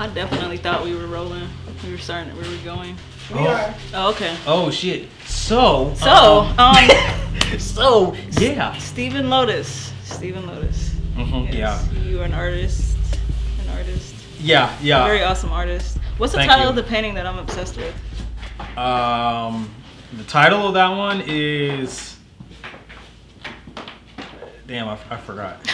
I definitely thought we were rolling. We were going. We are. Oh, okay. Oh shit. So yeah. Stephen Lotus. Mm-hmm, Yes. yeah. You are an artist. Yeah. Very awesome artist. What's the Thank title you. of the painting that I'm obsessed with? The title of that one is. Damn, I forgot.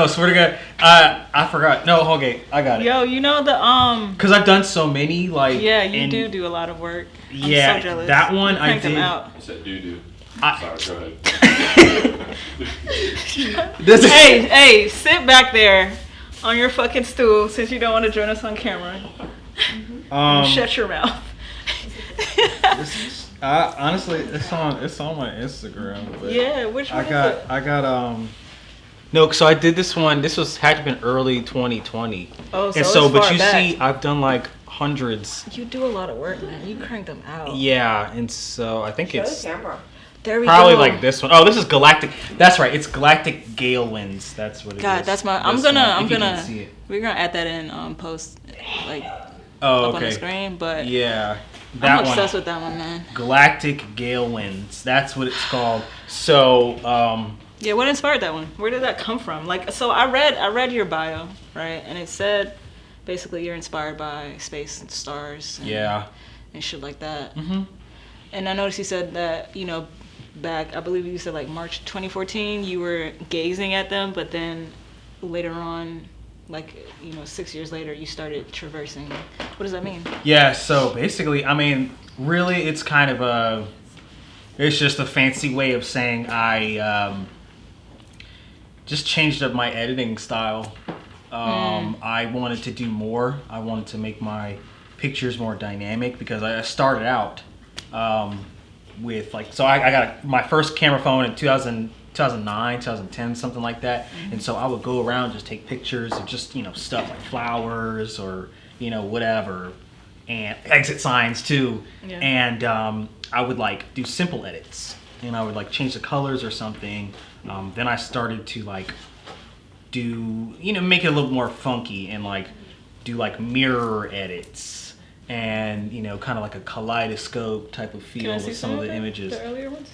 Swear to God, I forgot. No, okay, I got it. Yo, you know the Because I've done so many, like. Yeah, you do a lot of work. Yeah, I'm so jealous. that one I Cranked did. them out. You said do. Sorry, go ahead. Hey, sit back there on your fucking stool since you don't want to join us on camera. Shut your mouth. Honestly, it's on my Instagram. But Yeah, which one? I got No, so I did this one. This had to been early 2020. Oh, and so but far you back. see, I've done like hundreds. You do a lot of work, man. You crank them out. Yeah, and so I think Show it's the camera. There we probably go. like this one. Oh, this is Galactic. That's right. It's Galactic Gale Winds. That's what it is. God, that's my. I'm This one, gonna. if you can see it. We're gonna add that in post like Oh, up on the okay. screen. But Yeah, I'm that obsessed one. with that one, man. Galactic Gale Winds. That's what it's called. So, Yeah, what inspired that one? Where did that come from? Like, so I read your bio, right? And it said basically you're inspired by space and stars. And shit like that. Mm-hmm. And I noticed you said that, you know, back, I believe you said like March 2014, you were gazing at them, but then later on, like, you know, 6 years later, you started traversing. What does that mean? Yeah, so basically, I mean, really, it's kind of it's just a fancy way of saying I just changed up my editing style. I wanted to do more. I wanted to make my pictures more dynamic because I started out with like, so I got my first camera phone in 2009, 2010, something like that. And so I would go around, just take pictures of just, you know, stuff like flowers or, you know, whatever, and exit signs too. Yeah. And I would like do simple edits, and I would like change the colors or something. Then I started to like do, you know, make it a little more funky and like do like mirror edits and, you know, kind of like a kaleidoscope type of feel with some of the images. The earlier ones?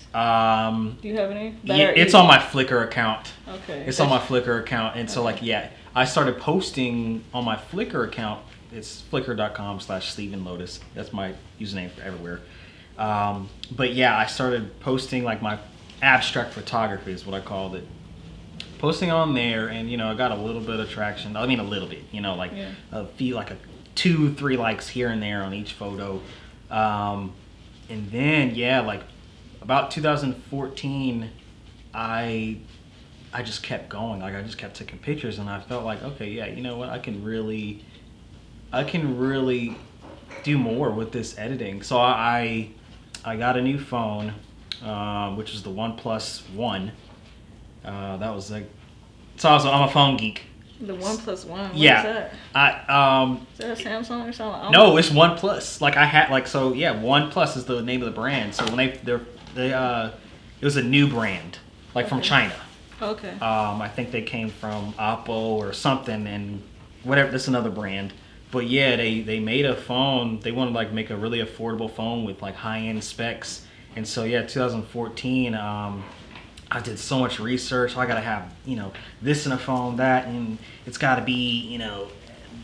Do you have any? Yeah, it's on my Flickr account. Okay. It's on my Flickr account, and so like, yeah, I started posting on my Flickr account. It's flickr.com/Stephen Lotus. That's my username for everywhere. But yeah, I started posting like my abstract photography is what I called it. Posting on there, and you know, I got a little bit of traction. I mean, a little bit, you know, like a few, like a 2-3 likes here and there on each photo. And then yeah, like about 2014, I just kept going. Like I just kept taking pictures, and I felt like, okay, yeah, you know what, I can really do more with this editing. So I got a new phone, which is the OnePlus One. That was like, so I'm a phone geek. The OnePlus One. What Yeah. is that? Is that a Samsung or something? No, it's OnePlus. Like I had like, so yeah, OnePlus is the name of the brand. So when they it was a new brand, like from China. Okay. I think they came from Oppo or something, and whatever. That's another brand. But yeah, they made a phone. They wanted to like make a really affordable phone with like high-end specs. And so yeah, 2014. I did so much research. I gotta have, you know, this in a phone, that, and it's gotta be, you know,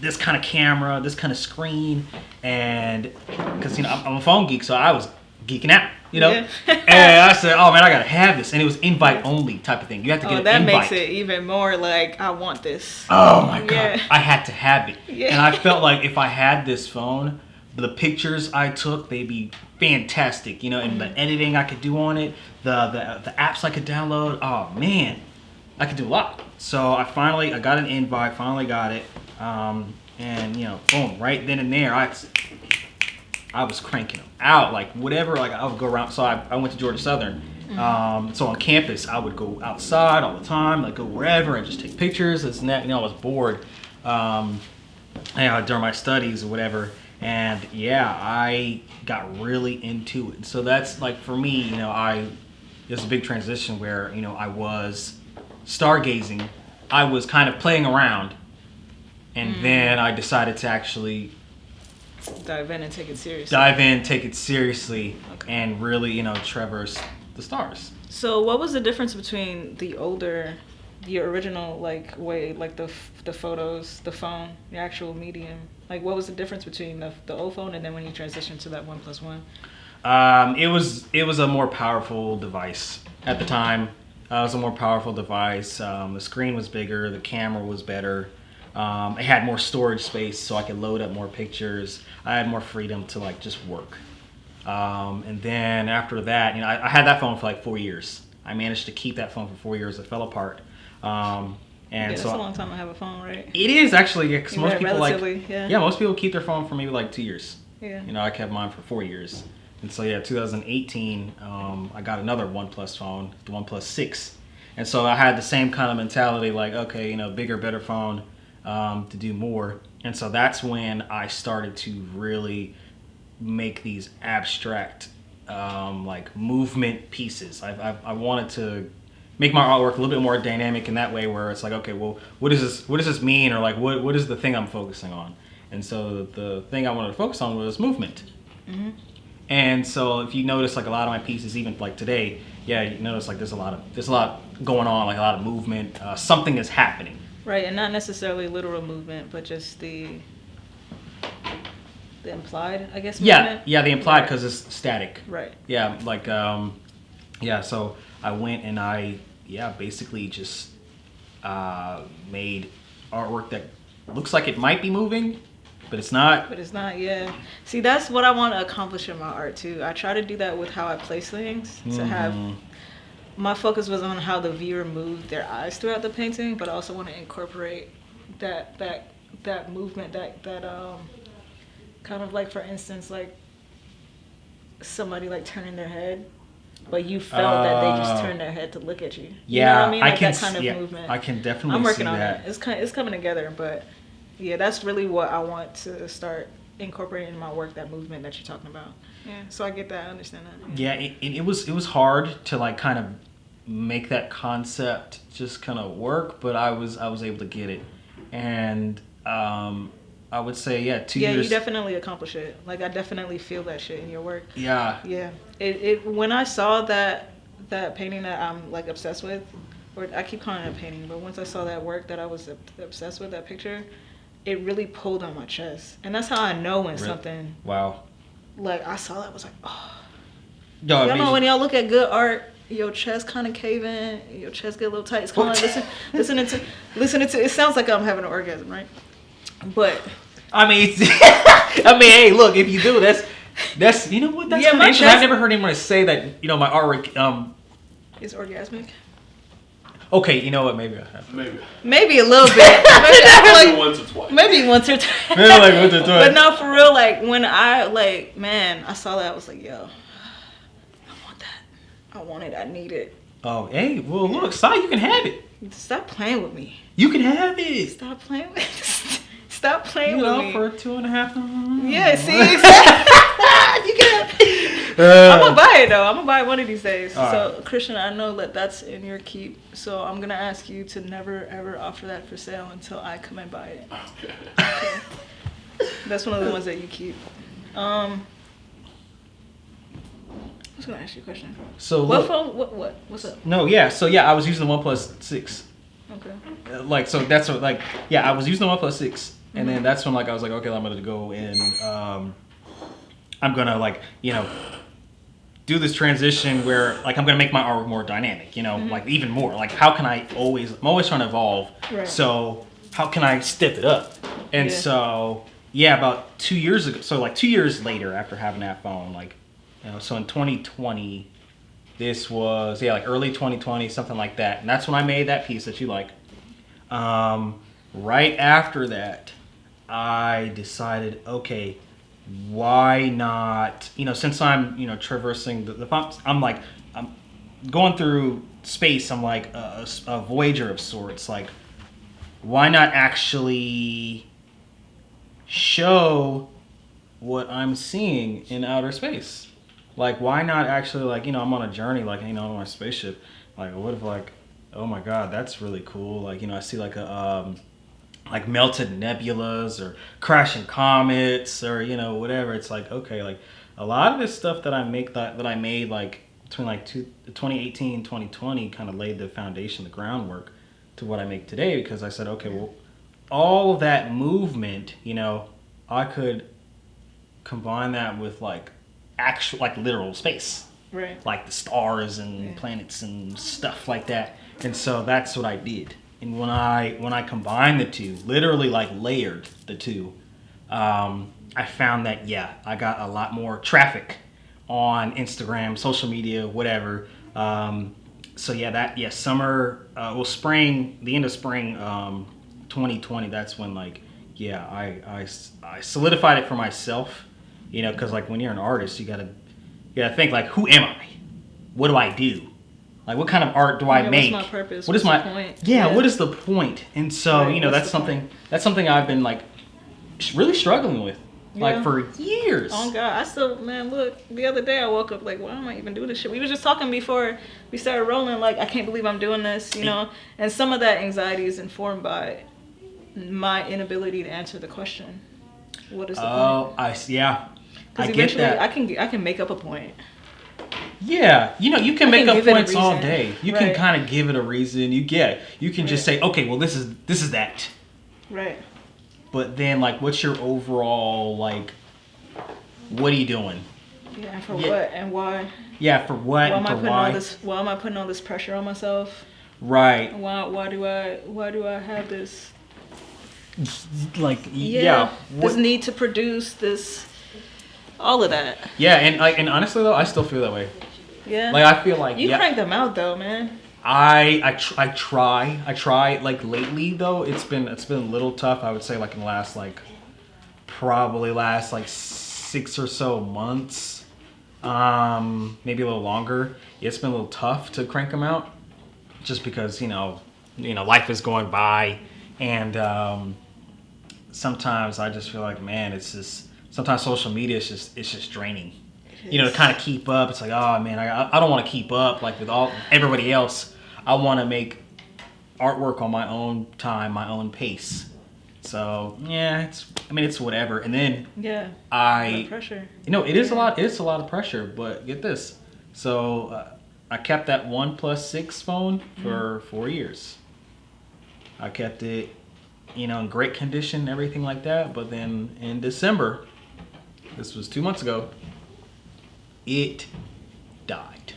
this kind of camera, this kind of screen, and because, you know, I'm a phone geek, so I was geeking out, you know. Yeah. And I said, oh man, I gotta have this, and it was invite only type of thing. You have to get an that invite. makes it even more like I want this. Oh my god, Yeah. I had to have it. Yeah. And I felt like if I had this phone, the pictures I took, they'd be fantastic, you know, and the editing I could do on it, the apps I could download. Oh man, I could do a lot. So I got an invite, finally got it, and you know, boom, right then and there, I was cranking them out, like whatever. Like I would go around. So I went to Georgia Southern. So on campus, I would go outside all the time, like go wherever and just take pictures, this and that. You know, I was bored, you know, during my studies or whatever. And yeah, I got really into it. And so that's like, for me, you know, it was a big transition where, you know, I was stargazing. I was kind of playing around And then I decided to actually dive in and take it seriously. Okay. And really, traverse the stars. So what was the difference between your original way, the photos, the phone, the actual medium? Like, what was the difference between the old phone and then when you transitioned to that 1+1? It was a more powerful device at the time. It was a more powerful device. The screen was bigger. The camera was better. It had more storage space, so I could load up more pictures. I had more freedom to just work. And then after that, I had that phone for 4 years. I managed to keep that phone for 4 years. It fell apart. That's a long time to have a phone, right? It is actually, because most people most people keep their phone for maybe 2 years. Yeah. I kept mine for 4 years. And so 2018, I got another OnePlus phone, the OnePlus 6. And so I had the same kind of mentality, bigger, better phone, to do more. And so that's when I started to really make these abstract, movement pieces. I wanted to make my artwork a little bit more dynamic in that way, where it's okay, well, what does this mean, or what is the thing I'm focusing on? And so the thing I wanted to focus on was movement. Mm-hmm. And so if you notice, a lot of my pieces, even today, you notice there's a lot going on, a lot of movement. Something is happening. Right, and not necessarily literal movement, but just the implied, I guess. Movement. Yeah, the implied, because it's static. Right. Yeah, so I went and I basically just made artwork that looks like it might be moving, but it's not. Yeah. See, that's what I want to accomplish in my art too. I try to do that with how I place things, to have. My focus was on how the viewer moved their eyes throughout the painting, but I also want to incorporate that movement, that kind of for instance, somebody turning their head, but you felt that they just turned their head to look at you. You know what I mean? That kind of movement. I can definitely I'm working see on that. it. It's coming together, but yeah, that's really what I want to start incorporating in my work, that movement that you're talking about. Yeah, so I get that. I understand that. Yeah, it was hard to kind of make that concept just kind of work, but I was able to get it, and I would say 2 years. Yeah, you definitely accomplish it. I definitely feel that shit in your work. Yeah. Yeah. It when I saw that painting that I'm obsessed with, or I keep calling it a painting, but once I saw that work that I was obsessed with, that picture, it really pulled on my chest, and that's how I know when something. Wow. I saw that, I was oh. Yo, y'all know when y'all look at good art, your chest kind of cave in, your chest get a little tight. It's kind of listening to. It sounds like I'm having an orgasm, right? But I mean, hey, look, if you do, that's you know what? That's kind of interesting. I've never heard anyone say that. My artwork is orgasmic. Okay, you know what? Maybe I have. Maybe a little bit. Maybe once or twice. Maybe once or twice. Maybe once or twice. But no, for real. When I I saw that, I was yo, I want that. I want it. I need it. Oh, hey, well, look, Si, you can have it. Stop playing with me. You can have it. Stop playing with me. Stop playing with me. For 2.5. Yeah, see, exactly. You can have it. I'm gonna buy it though. I'm gonna buy it one of these days. So, right. Christian, I know that that's in your keep. So I'm gonna ask you to never ever offer that for sale until I come and buy it. Okay. That's one of the ones that you keep. I was gonna ask you a question. So what phone? What? What's up? No, yeah. So I was using the OnePlus 6. Okay. So that's what I was using the OnePlus 6, and then that's when I was okay, I'm gonna go and I'm gonna do this transition where I'm gonna make my art more dynamic, even more. How can I'm always trying to evolve. Right. So how can I step it up? And so about 2 years ago, so 2 years later after having that phone, so in 2020, this was early 2020, something like that, and that's when I made that piece that you like. Right after that, I decided, okay, why not? Since I'm traversing the I'm going through space. I'm a voyager of sorts. Why not actually show what I'm seeing in outer space? Why not actually I'm on a journey on a spaceship. What if oh my god, that's really cool. I see a like melted nebulas or crashing comets or whatever. It's like, okay, like a lot of this stuff that I made like between like 2018 and 2020 kind of laid the foundation, the groundwork to what I make today, because I said, okay, well, all of that movement, I could combine that with like actual, like literal space, Right. like the stars and planets and stuff like that. And so that's what I did. And when I combined the two, literally like layered the two, I found that I got a lot more traffic on Instagram, social media, whatever. Summer, spring, the end of spring, 2020. That's when I solidified it for myself, because like when you're an artist, you gotta think like, who am I? What do I do? Like, what kind of art do I make? What's my purpose? What is my point? Yeah, what is the point? And so, Right, that's something I've been like really struggling with, like for years. Oh God, I still, man, look, the other day I woke up like, why am I even doing this shit? We were just talking before we started rolling, like, I can't believe I'm doing this, and some of that anxiety is informed by my inability to answer the question. What is the point? Oh, I see. Yeah. Because eventually I can make up a point. Yeah, you can make up points all day. You can Right. kind of give it a reason. You can just say, okay, well, this is that. Right. But then, like, what's your overall, like, what are you doing? Yeah, and for what and why? Yeah, for what Why and am I for putting why? all this? Why am I putting all this pressure on myself? Right. Why do I have this? Like, This need to produce this, all of that. Yeah, and honestly though, I still feel that way. Yeah. Like, I feel like you crank them out though, man. I try. Like, lately though, it's been a little tough. I would say, like, in the last probably 6 or so months, maybe a little longer. It's been a little tough to crank them out, just because life is going by, and sometimes I just feel like, man, it's just, sometimes social media is just draining. To kind of keep up. It's like, oh man, I don't want to keep up like with everybody else. I want to make artwork on my own time, my own pace. So yeah, it's whatever. And then Pressure. It is a lot. It's a lot of pressure. But get this. So I kept that OnePlus 6 phone for 4 years. I kept it, in great condition, everything like that. But then in December, this was 2 months ago, it died.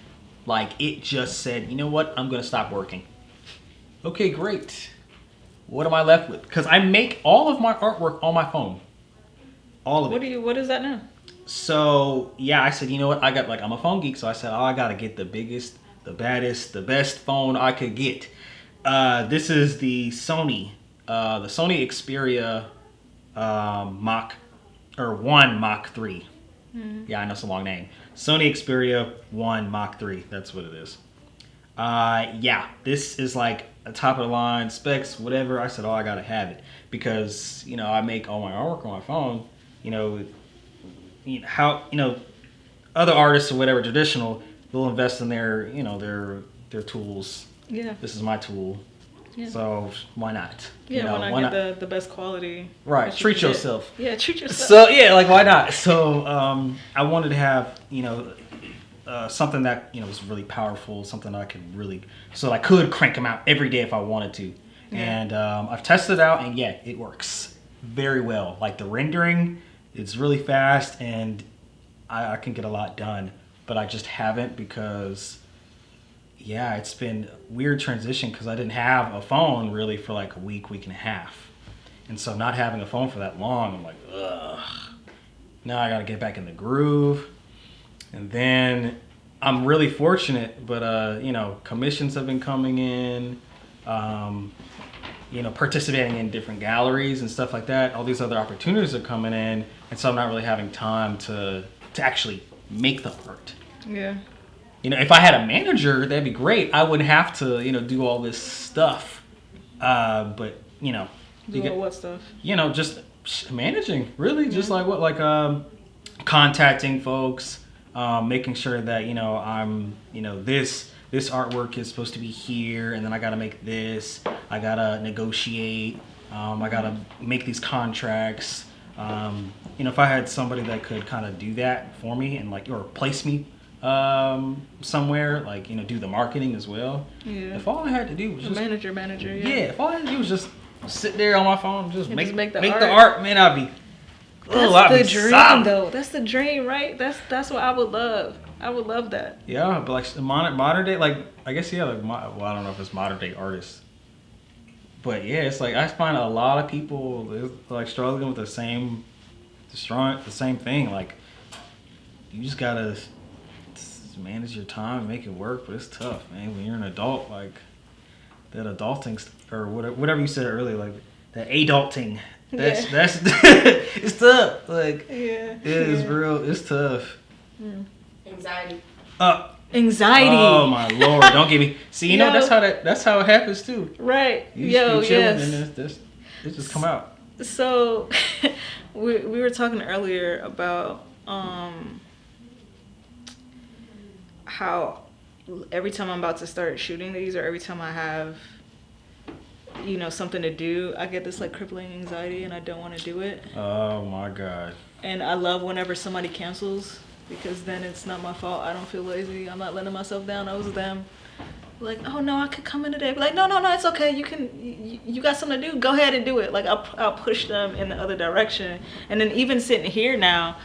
Like, it just said, you know what? I'm going to stop working. Okay, great. What am I left with? Because I make all of my artwork on my phone. All of it. What is that now? So, yeah, I said, you know what? I'm a phone geek, so I said, I got to get the biggest, the baddest, the best phone I could get. This is the Sony Xperia Mach 3. Yeah, I know it's a long name. Sony Xperia 1 Mach 3. That's what it is. This is like a top of the line specs, whatever. I said, I gotta have it because I make all my artwork on my phone. Other artists or whatever traditional, they'll invest in their their tools. Yeah. This is my tool. Yeah. So why not? Yeah, why not get the best quality? Right. Treat yourself. Yeah, treat yourself. So yeah, like, why not? So I wanted to have something that was really powerful, something that I could really, so I could crank them out every day if I wanted to. Yeah. And I've tested it out, and it works very well. Like, the rendering, it's really fast, and I can get a lot done. But I just haven't because it's been a weird transition because I didn't have a phone really for like a week and a half. And so not having a phone for that long, I'm like, ugh. Now I got to get back in the groove. And then I'm really fortunate, but commissions have been coming in, participating in different galleries and stuff like that. All these other opportunities are coming in, and so I'm not really having time to actually make the art. Yeah. If I had a manager, that'd be great. I wouldn't have to, do all this stuff. But what stuff? Just managing, really, just contacting folks, making sure that I'm this artwork is supposed to be here, and then I gotta make this. I gotta negotiate, I gotta make these contracts. If I had somebody that could kind of do that for me and or place me somewhere, do the marketing as well. Yeah. If all I had to do was just manager. Yeah. If all I had to do was just sit there on my phone, just make the art, man, I'd be. That's the dream, though. That's the dream, right? That's what I would love. I would love that. Yeah, but modern day, I guess I don't know if it's modern day artists, but yeah, it's I find a lot of people struggling with the same thing. You just gotta manage your time and make it work, but it's tough, man. When you're an adult, that adulting or whatever you said earlier, that adulting. That's it's tough. It is real. It's tough. Anxiety. Anxiety. Oh my Lord! Don't get me. See, that's how it happens too. Right. You just be chilling and it just come out. So, we were talking earlier about how every time I'm about to start shooting these, or every time I have something to do, I get this crippling anxiety and I don't want to do it. Oh my God. And I love whenever somebody cancels, because then it's not my fault. I don't feel lazy. I'm not letting myself down. That was them. Oh no, I could come in today. Be no, it's okay. You got something to do. Go ahead and do it. I'll push them in the other direction. And then even sitting here now,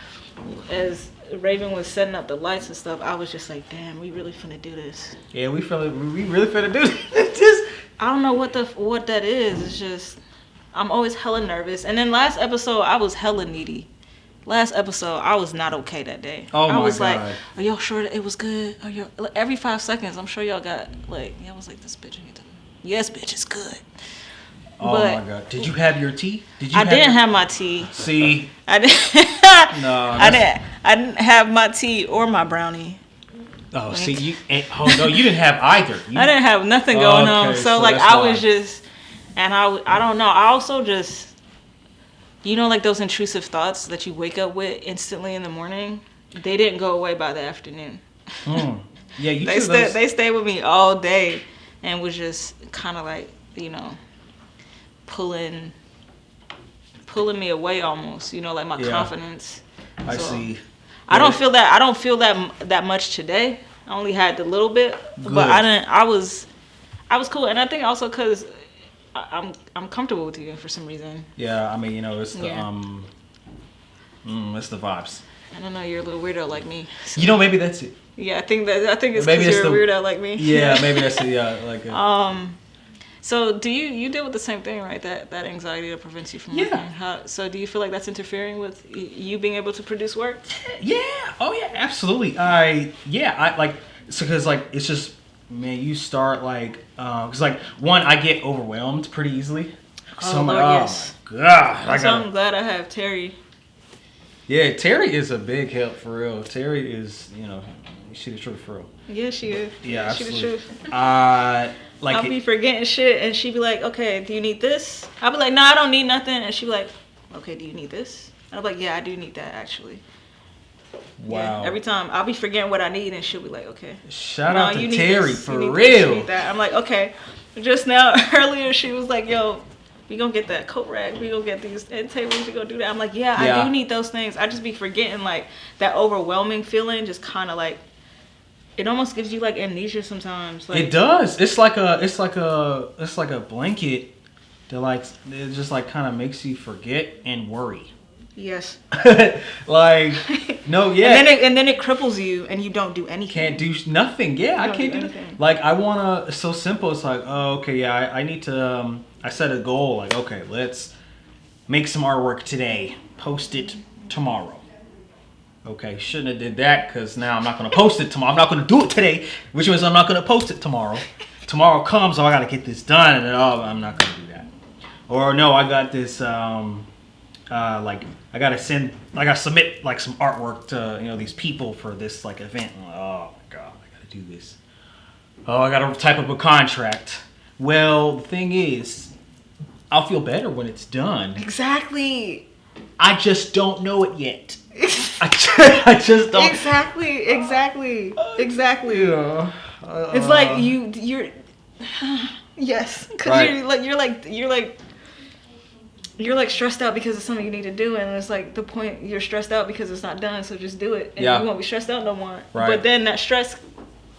as Ravin was setting up the lights and stuff, I was just damn, we really finna do this. Yeah, we really finna do this. I don't know what that is. It's just, I'm always hella nervous. And then last episode, I was hella needy. Last episode, I was not okay that day. Oh my God. I was are y'all sure that it was good? Every 5 seconds, I'm sure y'all got I was this bitch. Yes, bitch, it's good. Oh my God. Did you have your tea? I didn't have my tea. See? I didn't. No. I didn't have my tea or my brownie. Oh, see, you didn't have either. I didn't have nothing going on. So I why. was just, and I don't know. I also just, those intrusive thoughts that you wake up with instantly in the morning, they didn't go away by the afternoon. Yeah, they stayed with me all day, and was just kind of pulling me away almost. My confidence. I see. I don't feel that much today. I only had a little bit, Good. but I was cool, and I think also because I'm comfortable with you for some reason. Yeah, I mean, it's the it's the vibes. I don't know, you're a little weirdo like me. So. Maybe that's it. Yeah, I think it's because you're a weirdo like me. Yeah, maybe that's it. So do you deal with the same thing, right? That anxiety that prevents you from working? So do you feel like that's interfering with you being able to produce work? Yeah. Oh yeah, absolutely. Because it's just, man, you start because one, I get overwhelmed pretty easily. So Lord, yes. Oh my God. So I'm glad I have Terry. Yeah, Terry is a big help for real. Terry is, she the truth for real. Yeah, she is. Yeah, she absolutely. the truth. I'll be forgetting shit, and she'd be like, okay, do you need this? I'll be like, no, I don't need nothing. And she'd be like, okay, do you need this? And I'll be like, yeah, I do need that, actually. Wow. Yeah, every time I'll be forgetting what I need, and she'll be like, okay. Shout out to Terry, for real. You need that. I'm like, okay. Just now, earlier, she was like, yo, we gonna get that coat rack, we gonna get these end tables, we gonna do that. I'm like, yeah, I do need those things. I just be forgetting, that overwhelming feeling, just kind of it almost gives you amnesia sometimes. It does. It's like a blanket that it just kind of makes you forget and worry. Yes. No, yeah. And then it cripples you, and you don't do anything. Can't do nothing. Yeah, I can't do anything. I wanna. It's so simple. It's oh, okay, yeah. I need to. I set a goal. Okay, let's make some artwork today. Post it tomorrow. Okay, shouldn't have did that because now I'm not going to post it tomorrow. I'm not going to do it today, which means I'm not going to post it tomorrow. Tomorrow comes, I got to get this done, and I'm not going to do that. Or no, I got this, I got to submit some artwork to, these people for this event. I'm oh my God, I got to do this. Oh, I got to type up a contract. Well, the thing is, I'll feel better when it's done. Exactly. I just don't know it yet. I just don't. Exactly. Yeah. It's you're. Yes, because right. you're like you're like stressed out because it's something you need to do, and it's like the point you're stressed out because it's not done, so just do it, and you won't be stressed out no more. Right. But then that stress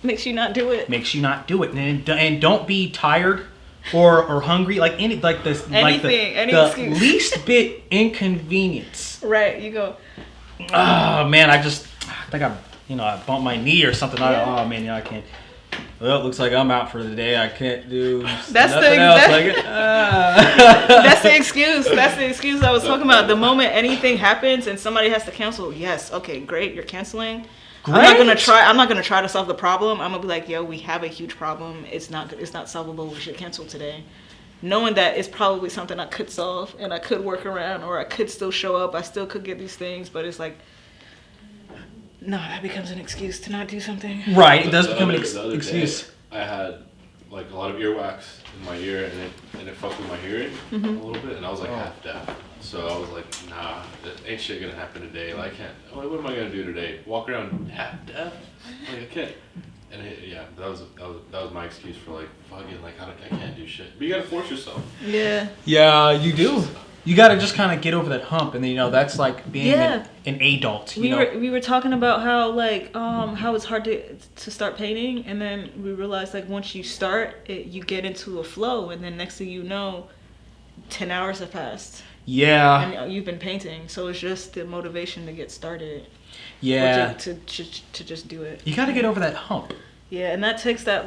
makes you not do it. And don't be tired or hungry, like Anything, any the excuse. least bit inconvenience. Right, you go. Oh man, I think I bumped my knee or something. Yeah. I can't. Well, it looks like I'm out for the day. I can't do That's nothing else. That's the excuse. That's the excuse I was talking about. The moment anything happens and somebody has to cancel, yes, okay, great, you're canceling. Great. I'm not gonna try to solve the problem. I'm gonna be like, yo, we have a huge problem. It's not solvable. We should cancel today. Knowing that it's probably something I could solve and I could work around, or I could still show up. I still could get these things, but it's like, no, that becomes an excuse to not do something. Right, it does become an The other excuse. day, I had like a lot of earwax in my ear, and it fucked with my hearing a little bit, and I was like half deaf. So I was like, nah, ain't shit gonna happen today. Like, I can't. What am I gonna do today? Walk around half deaf? Like, I can't. And that was my excuse for like fucking like I can't do shit. But you gotta force yourself. Yeah. Yeah, you do. You gotta just kind of get over that hump, and then that's like being an adult. We were talking about how like how it's hard to start painting, and then we realized like once you start it, you get into a flow, and then next thing you know, 10 hours have passed. Yeah. And you've been painting, so it's just the motivation to get started. Yeah. Or to just do it. You gotta get over that hump. Yeah, and that takes that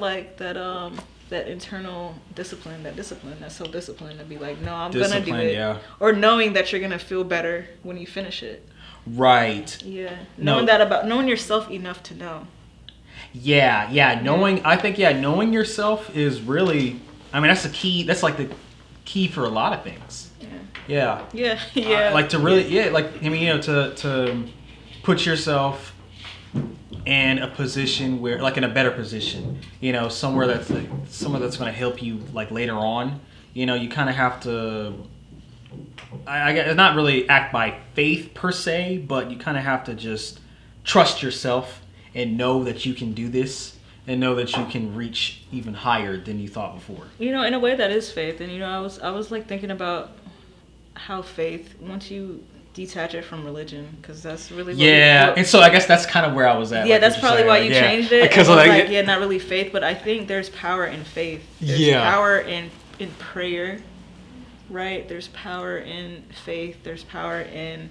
internal discipline, that self-discipline to be like, no, I'm gonna do it. Yeah. Or knowing that you're gonna feel better when you finish it. Right. Yeah. Knowing yourself enough to know. Yeah. I think knowing yourself is really, that's the key. That's like the key for a lot of things. Yeah. Yeah. Like to really, to put yourself in a position where, like, in a better position, somewhere that's going to help you like later on. You kind of have to. I guess not really act by faith per se, but you kind of have to just trust yourself and know that you can do this, and know that you can reach even higher than you thought before. In a way that is faith, and I was like thinking about how faith, once you detach it from religion, because that's really and so I guess that's kind of where I was at. Yeah, that's probably why you changed it. Because not really faith, but I think there's power in faith. There's power in prayer, right? There's power in faith. There's power in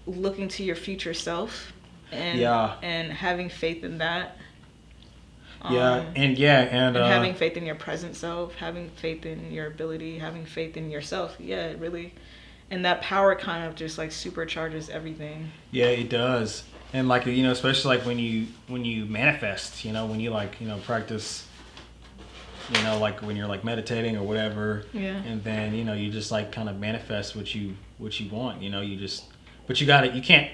looking to your future self and having faith in that. And having faith in your present self, having faith in your ability, having faith in yourself. Yeah, it really, and that power kind of just like supercharges everything. Yeah, it does. And like, especially like when you manifest, when you like, practice, like when you're like meditating or whatever. Yeah. And then, you just like kind of manifest what you want, but you can't,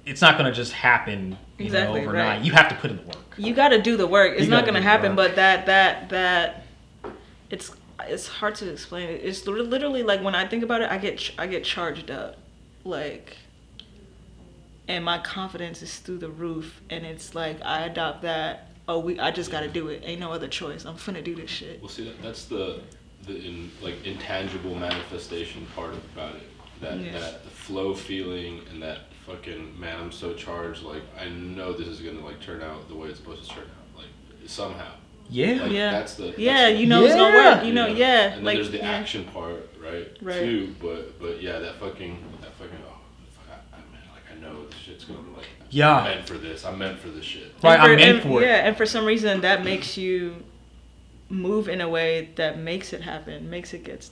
it's not going to just happen, overnight. Right. You have to put in the work. You got to do the work. It's not going to happen, but that it's hard to explain. It's literally like when I think about it, I get charged up, like, and my confidence is through the roof, and it's like I adopt that. I just got to do it. Ain't no other choice. I'm finna do this shit. Well, see, that's the intangible manifestation part about it. That the flow feeling and that fucking, man, I'm so charged, like I know this is gonna like turn out the way it's supposed to turn out, like somehow. Yeah. Like, yeah. That's the it's gonna work. And like then there's the action part, right? Too, but yeah, that fucking I know this shit's gonna like. Yeah. I'm meant for this. I'm meant for this shit. Right, I'm meant for it. Yeah, and for some reason that makes you move in a way that makes it happen, make it get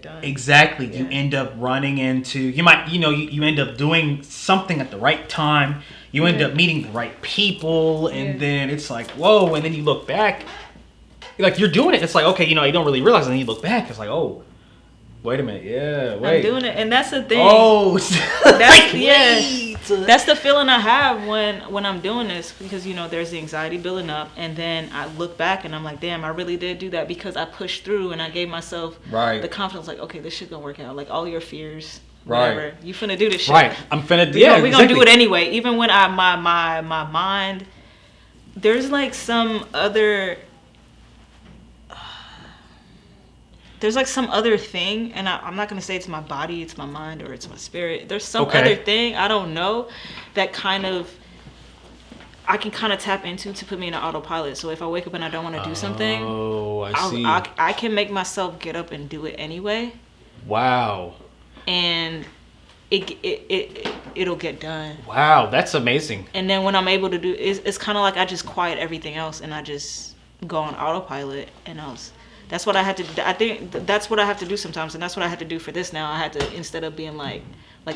done. Exactly. Yeah. You end up running into, you end up doing something at the right time. You end up meeting the right people, and then it's like, whoa, and then you look back, like you're doing it. It's like, okay, you don't really realize, and then you look back, it's like, oh, wait a minute, I'm doing it, and that's the thing. Oh, that's the feeling I have when I'm doing this, because there's the anxiety building up, and then I look back and I'm like, damn, I really did do that because I pushed through and I gave myself the confidence, like, okay, this shit gonna work out, like all your fears, whatever, you finna do this shit. Right, I'm finna do. We're gonna do it anyway, even when my mind, there's like some other. there's like some other thing, and I'm not gonna say it's my body, it's my mind, or it's my spirit. There's some Okay. other thing, I don't know, that kind of I can kind of tap into to put me in an autopilot. So if I wake up and I don't want to do something, Oh, I see. I can make myself get up and do it anyway, Wow. and it'll get done. Wow, that's amazing. And then when I'm able to do, it's kind of like I just quiet everything else and I just go on autopilot, and that's what I had to. I think that's what I have to do sometimes, and that's what I had to do for this. Now I had to, instead of being like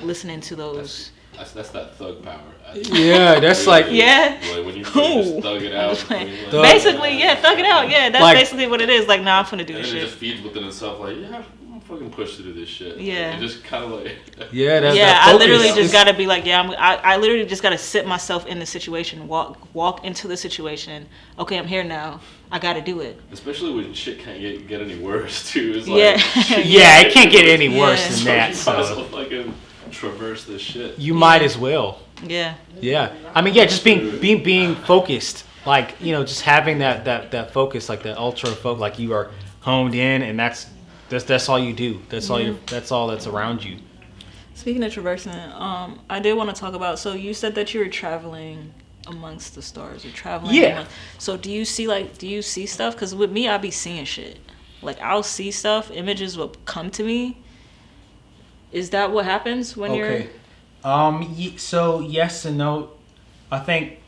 listening to those. That's that thug power. Yeah, that's like Yeah. Like when you Cool. just thug it out. Thug- Basically, yeah, thug it out. Yeah, that's Like- basically what it is. Like, now I'm gonna do And this then it shit. just feeds within itself. Like, yeah, I'm fucking pushed to do this shit. Yeah. It just kind of like. yeah, that's Yeah, that I focus. literally just It's- gotta be like, yeah, I literally just gotta sit myself in the situation, walk into the situation. Okay, I'm here now. I gotta do it. Especially when shit can't get any worse too. It's like, Yeah. shit Yeah, it can't get any Yeah. worse than So that. you might as So well fucking traverse this shit. you might as well. Yeah. Yeah, I mean, yeah, just being focused, like, you know, just having that focus, like that ultra focus, like you are honed in, and that's all you do. That's all that's around you. Speaking of traversing, I did want to talk about. So you said that you were traveling amongst the stars, or traveling. Yeah. So do you see stuff? Because with me, I be seeing shit. Like, I'll see stuff. Images will come to me. Is that what happens when you're? So yes and no. I think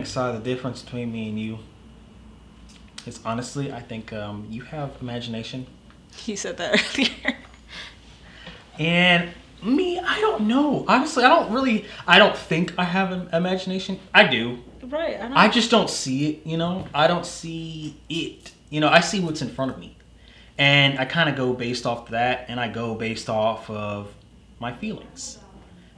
Si, the difference between me and you is, honestly, I think you have imagination, You said that earlier. and me, I don't know. Honestly, I don't think I have an imagination. I do. Right. I just don't see it, you know? I don't see it. You know, I see what's in front of me. And I kind of go based off that, and I go based off of my feelings.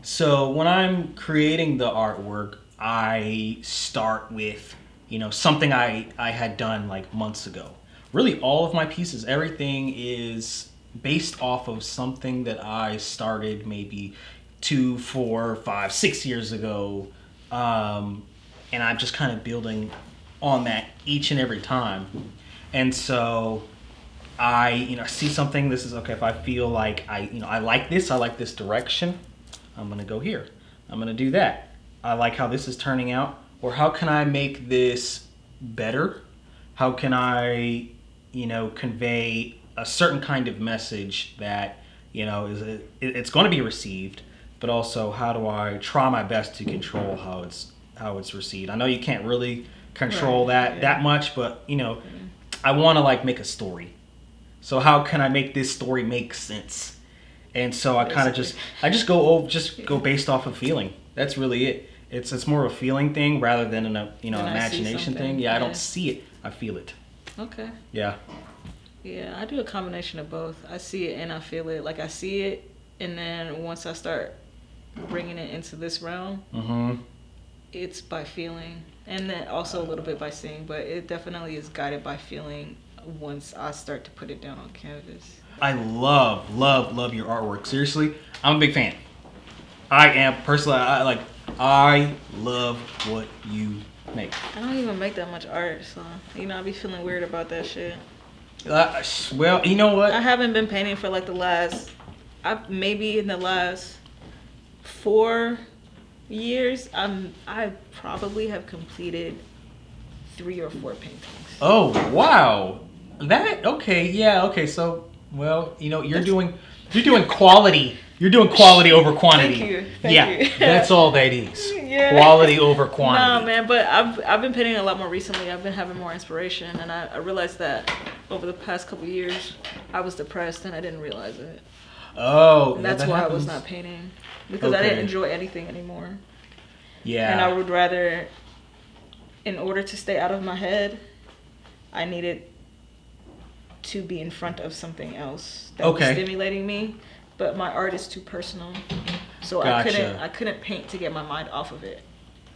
So when I'm creating the artwork, I start with, you know, something I had done like months ago. Really, all of my pieces, everything is based off of something that I started maybe 2, 4, 5, 6 years ago. And I'm just kind of building on that each and every time. And so I see something, this is okay, if I feel like I like this direction, I'm going to go here. I'm going to do that. I like how this is turning out, or how can I make this better? How can I, convey a certain kind of message that, it's going to be received, but also how do I try my best to control how it's received? I know you can't really control that much, but I want to make a story. So how can I make this story make sense? And so I kind of just go based off of feeling. That's really it. It's more of a feeling thing rather than an imagination thing. Yeah, I don't see it. I feel it. Okay. Yeah. Yeah, I do a combination of both. I see it and I feel it. Like, I see it, and then once I start bringing it into this realm, it's by feeling, and then also a little bit by seeing. But it definitely is guided by feeling once I start to put it down on canvas. I love your artwork. Seriously, I'm a big fan. I am personally. I love what you make. I don't even make that much art, so I be feeling weird about that shit. Well, you know what? I haven't been painting for maybe in the last 4 years. I probably have completed 3 or 4 paintings. Oh wow, that okay? Yeah, okay. So, well, you're doing quality. You're doing quality over quantity. Thank you. That's all that is. Yeah. Quality over quantity. No, man, but I've been painting a lot more recently. I've been having more inspiration, and I realized that over the past couple of years, I was depressed and I didn't realize it. Oh, And that's that why I happens. was not painting, because I Okay. didn't enjoy anything anymore. Yeah. And I would rather, in order to stay out of my head, I needed to be in front of something else that was stimulating me. But my art is too personal, so Gotcha. I couldn't paint to get my mind off of it.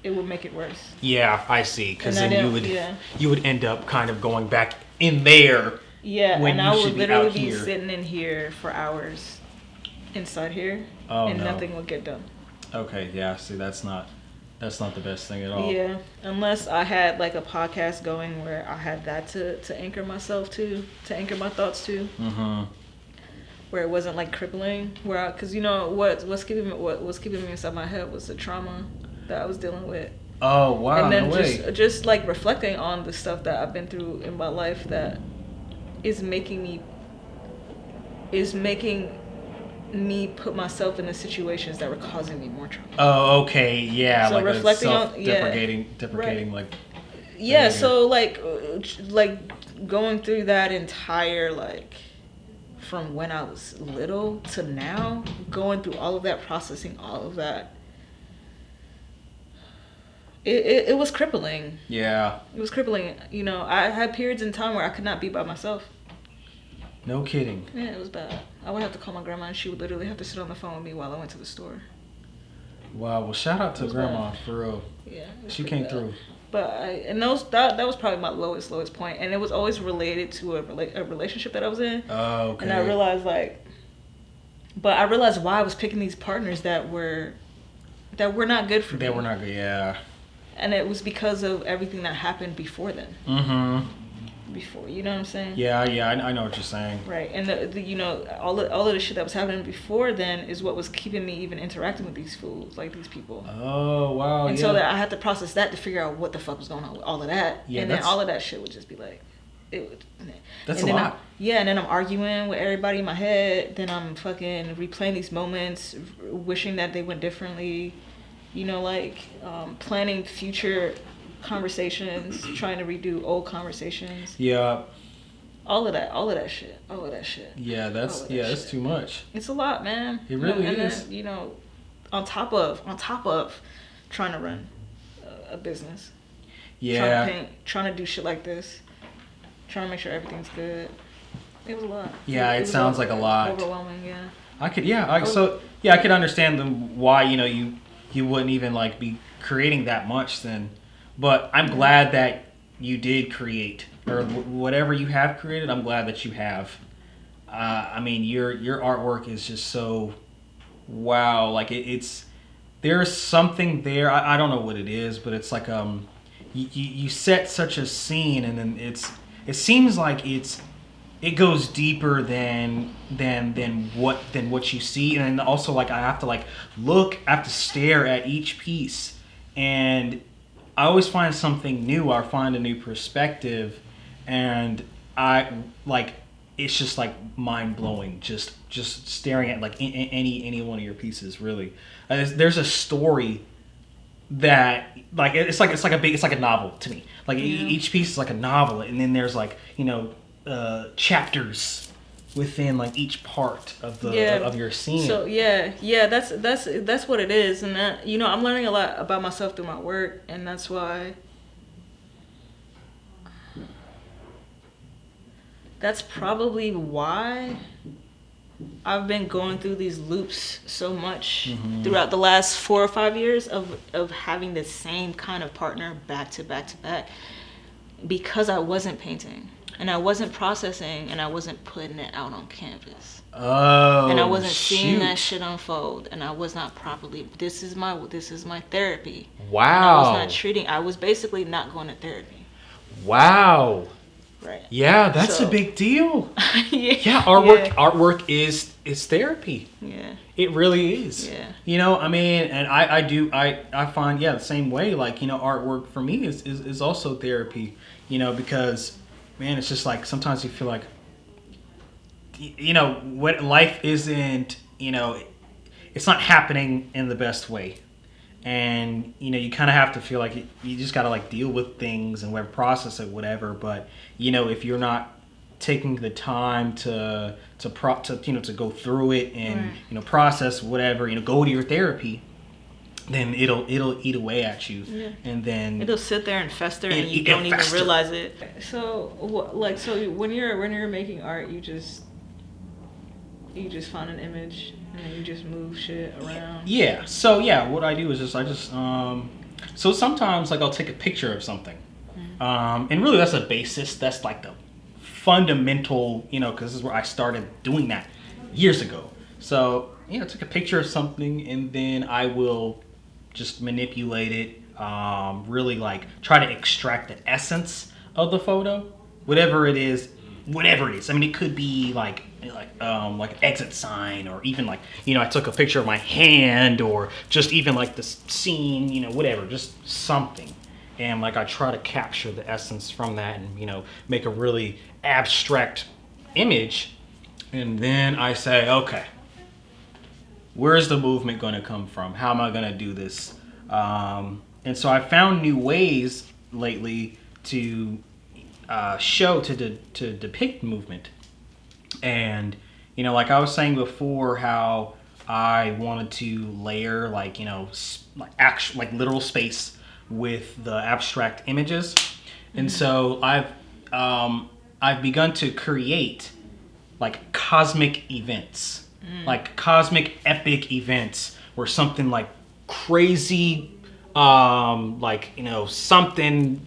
It would make it worse. Yeah, I see. Because And I then didn't- you would end up kind of going back in there. Yeah, when and I you would should be literally out be here. sitting in here for hours, inside here, Oh, and no. nothing would get done. Okay, yeah. See, that's not That's not the best thing at all. Yeah, unless I had like a podcast going where I had that to anchor myself to anchor my thoughts to, where it wasn't like crippling. Because you know what's keeping me inside my head was the trauma that I was dealing with. Oh wow! And then no way. just like reflecting on the stuff that I've been through in my life that is making me put myself in the situations that were causing me more trauma. Oh, okay, yeah, So like reflecting a on- deprecating, right. like. Yeah, behavior. so like going through that entire like from when I was little to now, going through all of that, processing all of that. It was crippling. Yeah. It was crippling. You know, I had periods in time where I could not be by myself. No kidding. Yeah, it was bad. I would have to call my grandma, and she would literally have to sit on the phone with me while I went to the store. Wow. Well, shout out to It was Grandma bad. for real. Yeah, it was She pretty came bad. through. But that was probably my lowest point, and it was always related to a relationship that I was in. Oh, okay. And I realized why I was picking these partners that were not good for me. They were not good. Yeah. And it was because of everything that happened before then. Before, you know what I'm saying? Yeah. I know what you're saying. Right, and the you know all of the shit that was happening before then is what was keeping me even interacting with these fools, like these people. Oh wow. And yeah. so that I had to process that to figure out what the fuck was going on with all of that. Yeah, and then that's- all of that shit would just be like, it would. That's and a then lot. and then I'm arguing with everybody in my head. Then I'm fucking replaying these moments, wishing that they went differently. You know, like planning future conversations, trying to redo old conversations. Yeah. All of that shit. Yeah. That's All of that that's shit. too much. It's a lot, man. It really and is. Then, you know, on top of trying to run a business. Yeah. Trying to paint, trying to do shit like this, trying to make sure everything's good. It was a lot. Yeah, it was sounds like a lot. Overwhelming, yeah. I could. Yeah. I could understand why you wouldn't even like be creating that much then, but I'm glad that you did create or whatever you have created. I'm glad that you have. I mean, your artwork is just so wow. Like it's there's something there. I don't know what it is, but it's like you set such a scene, and then it seems like it goes deeper than what you see, and then also like I have to stare at each piece, and I always find something new. I find a new perspective, and I like it's just like mind blowing. Just staring at like any one of your pieces. Really, there's a story that like it's like a novel to me. Like each piece is like a novel, and then there's like chapters within like each part of of your scene. So that's what it is, and that I'm learning a lot about myself through my work, and that's why. That's probably why I've been going through these loops so much throughout the last 4 or 5 years of having the same kind of partner back to back to back, because I wasn't painting and I wasn't processing and I wasn't putting it out on canvas. Oh, and I wasn't seeing that shit unfold, and I was not properly. This is my therapy. Wow. And I was not treating. I was basically not going to therapy. Wow. Right. Yeah, that's a big deal. Yeah, artwork is therapy. Yeah. It really is. Yeah. I mean, and I find the same way. Like, artwork for me is also therapy. Because man, it's just like sometimes you feel like what life isn't, it's not happening in the best way. And you kind of have to feel like you just got to like deal with things and process it, whatever. But if you're not taking the time to go through it and process whatever, go to your therapy, then it'll eat away at you. Yeah. And then it'll sit there and fester, and you don't even realize it. So when you're making art, you just find an image and then you just move shit around. Yeah. So what I do is so sometimes like I'll take a picture of something, and really that's a basis. That's like the fundamental, because this is where I started doing that years ago. So take a picture of something, and then I will just manipulate it, really like try to extract the essence of the photo, whatever it is. I mean, it could be like an exit sign, or even like, I took a picture of my hand, or just even like the scene, whatever, just something. And like I try to capture the essence from that, and make a really abstract image. And then I say, okay, where's the movement going to come from? How am I going to do this? And so I found new ways lately to depict movement. And like I was saying before, how I wanted to layer like literal space with the abstract images. And so I've begun to create like cosmic events, like cosmic epic events, where something like crazy, something,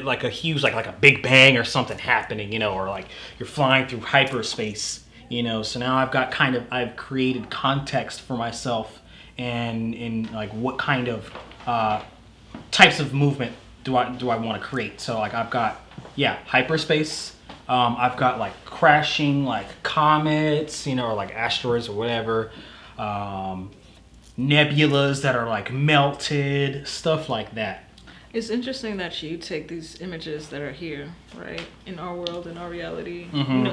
like a huge, like a big bang or something happening, or like you're flying through hyperspace, So now I've created context for myself, and in like what kind of types of movement do I want to create. So like I've got hyperspace. I've got like crashing like comets, or like asteroids or whatever. Nebulas that are like melted, stuff like that. It's interesting that you take these images that are here, right, in our world, in our reality. Mm-hmm.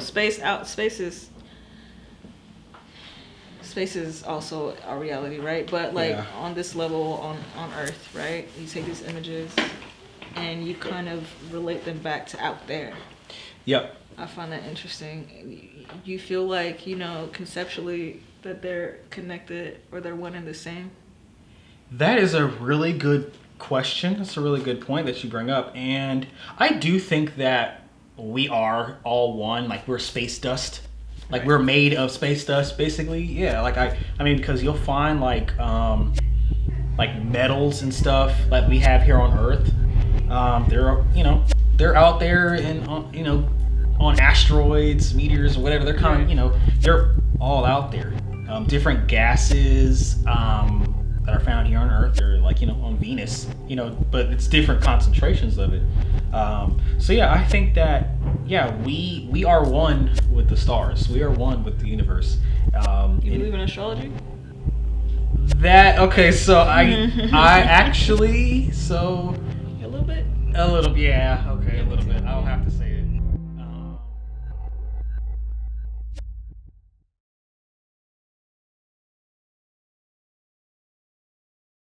Space is also our reality, right? But like on this level, on Earth, right? You take these images and you kind of relate them back to out there. Yep. I find that interesting. You feel like, conceptually that they're connected, or they're one and the same? That is a really good question. That's a really good point that you bring up. And I do think that we are all one. Like we're space dust. Like we're made of space dust, basically. Yeah. Like I mean, because you'll find like metals and stuff that we have here on Earth. They're out there and on asteroids, meteors, or whatever. They're kind of they're all out there. Different gases that are found here on Earth. They're like on Venus. But it's different concentrations of it. So yeah, I think that we are one with the stars. We are one with the universe. You believe in astrology? So I actually A little bit. a little, yeah, okay, a little bit. I'll have to say it.